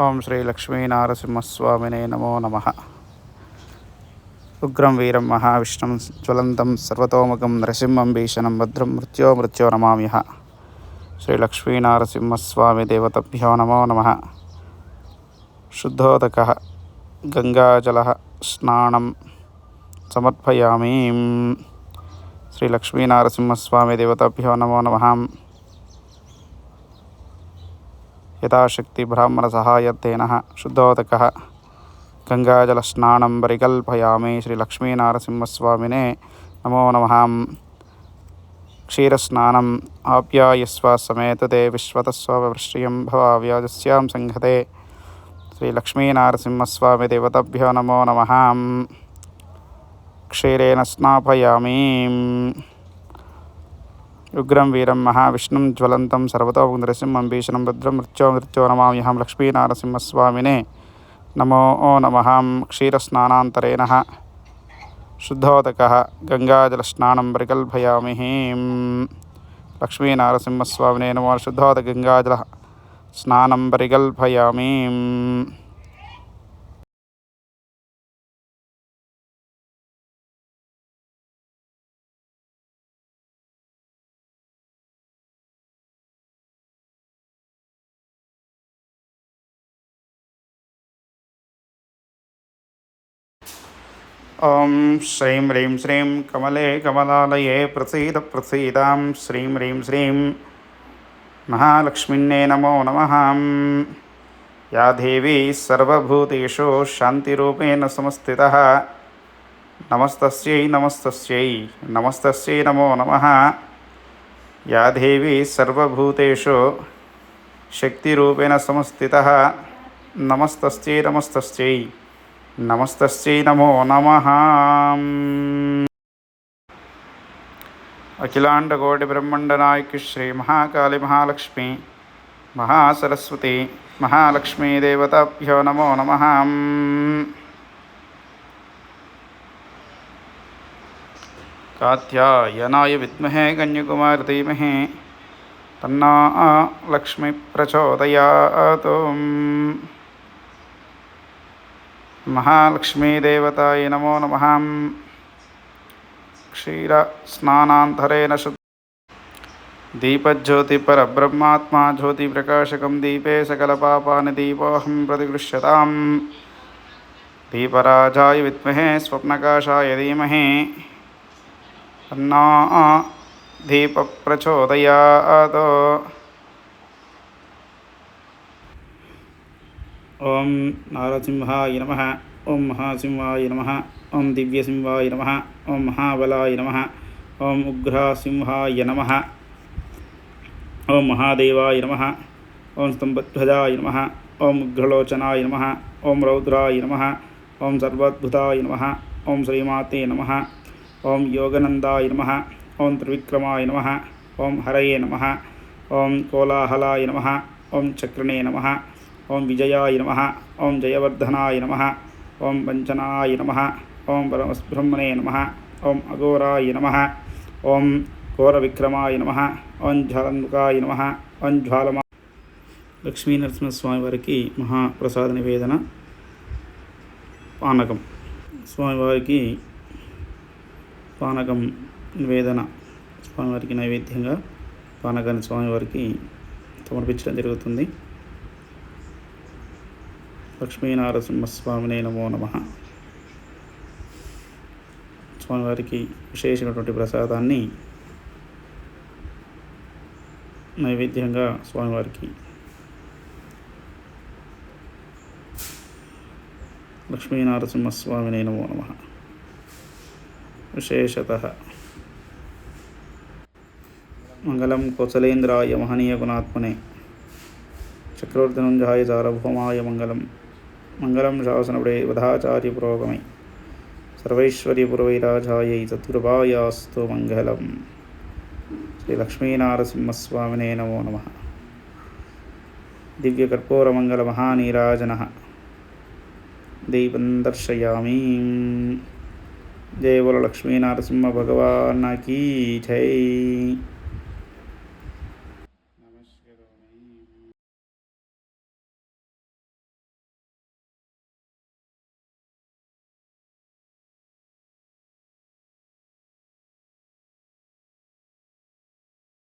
ఓం శ్రీ లక్ష్మీనారసింహస్వామినే నమో నమః. ఉగ్రం వీరం మహావిష్ణుం జ్వలంతం సర్వతోముఖం నరసింహం భీషణం భద్రం మృత్యో నమామ్యః. శ్రీ లక్ష్మీనారసింహస్వామి దేవతభ్యో నమో నమః. శుద్ధోదకః గంగాజల స్నానం సమర్పయామి. శ్రీ లక్ష్మీనారసింహస్వామి దేవతాభ్యో నమో నమః. యథాశక్తి బ్రాహ్మణ సహాయత్వేన శుద్ధోదకః గంగాజల స్నానం పరికల్పయామి. శ్రీ లక్ష్మీనారసింహస్వామినే నమో నమః. క్షీరస్నానం ఆప్యాయస్వ సమేతతే విశ్వతస్వవృష్టియం భవావ్యాజస్యాం సంఘతే. శ్రీ లక్ష్మీనారసింహస్వామి దేవతాభ్యో నమో నమః. క్షీరేణ స్నాపయామి. ఉగ్రం వీరం మహావిష్ణుం జ్వలంతం సర్వతోముఖం నరసింహం భీషణం భద్రం మృత్యో నమామ్యహం. లక్ష్మీనారసింహస్వామినే నమో నమః. క్షీరస్నానాంతరేణ శుద్ధోదకః గంగాజలస్నానం పరికల్పయామి. లక్ష్మీనారసింహస్వామినే నమో. శుద్ధోదక గంగాజల స్నానం పరికల్పయామి. ఓం శ్రీం హ్రీం శ్రీం కమలే కమలాలయే ప్రసీద ప్రసీదాం. శ్రీం హ్రీం శ్రీం మహాలక్ష్మిన్నే నమో నమః. యా దేవీ సర్వభూతేషు శాంతిరూపేణ సంస్థితః నమస్తస్యై నమస్తస్యై నమస్తస్యై నమో నమః. యా దేవీ సర్వభూతేషు శక్తిరూపేణ సంస్థితః నమస్తస్యై నమస్తస్యై నమస్తస్యై నమో నమః. అఖిలాండకోటి బ్రహ్మాండనాయకి శ్రీ మహాకాళి మహాలక్ష్మి మహాసరస్వతి మహాలక్ష్మీ దేవతాభ్యో నమో నమః. కాత్యాయనాయ విద్మహే కన్యాకుమారి ధీమహి తన్నో లక్ష్మి ప్రచోదయాత్. మహాలక్ష్మీదేవతాయ నమో నమః. క్షీరస్నానాంతరేణ దీపజ్యోతి పరబ్రహ్మాత్మా జ్యోతి ప్రకాశకం దీపే సకలపాపాని దీపోహం ప్రతిగృహ్యతాం. దీపరాజాయ విద్మహే స్వప్నకాశాయ ధీమహి తన్నో దీప ప్రచోదయాత్. ఓం నారసింహాయ నమః. ఓం మహాసింహాయ నమః. ఓం దివ్యసింహాయ నమః. ఓం మహాబలాయ నమః. ఓం ఉగ్రసింహాయ నమః. ఓం మహాదేవాయ నమః. ఓం స్తంభధ్వజాయ నమః. ఓం ఉగ్రలోచనాయ నమః. ఓం రౌద్రాయ నమః. ఓం సర్వాద్భుతాయ నమః. ఓం శ్రీమాతే నమః. ఓం యోగనందాయ నమః. ఓం త్రివిక్రమాయ నమః. ఓం హరయే నమః. ఓం కోలాహలాయ నమః. ఓం చక్రణే నమః. ఓం విజయాయ నమః. ఓం జయవర్ధనాయ నమః. ఓం పంచనాయ నమః. ఓం పరమబ్రహ్మణే నమః. ఓం అఘోరాయ నమః. ఓం ఘోరవిక్రమాయ నమః. ఓం జ్వాలముఖాయ నమః. ఓం జ్వాలమా. లక్ష్మీనరసింహస్వామి వారికి మహాప్రసాద నివేదన పానకం. స్వామివారికి పానకం నివేదన, స్వామివారికి నైవేద్యంగా పానకాన్ని స్వామివారికి సమర్పించడం జరుగుతుంది. లక్ష్మీనారసింహస్వామినే నమో నమః. స్వామివారికి విశేషమైనటువంటి ప్రసాదాన్ని నైవేద్యంగా స్వామివారికి లక్ష్మీనారసింహస్వామినే నమో నమః. విశేషతః మంగళం కౌసలేంద్రాయ మహనీయ గుణాత్మనే చక్రవర్తినంజాయ సార్వభౌమాయ మంగళం. మంగళం శాసనపడే వధాచార్య పురోగమై సర్వైశ్వర్యపురవైరాజాయై సద్గురుభాయాస్తు మంగళం. శ్రీ లక్ష్మీనారసింహస్వామినే నమో నమః. దివ్యకర్పూరమంగళ మహానీరాజన దీపం దర్శయామి. జయ బోలో లక్ష్మీనారసింహ భగవాన్ కీ జై.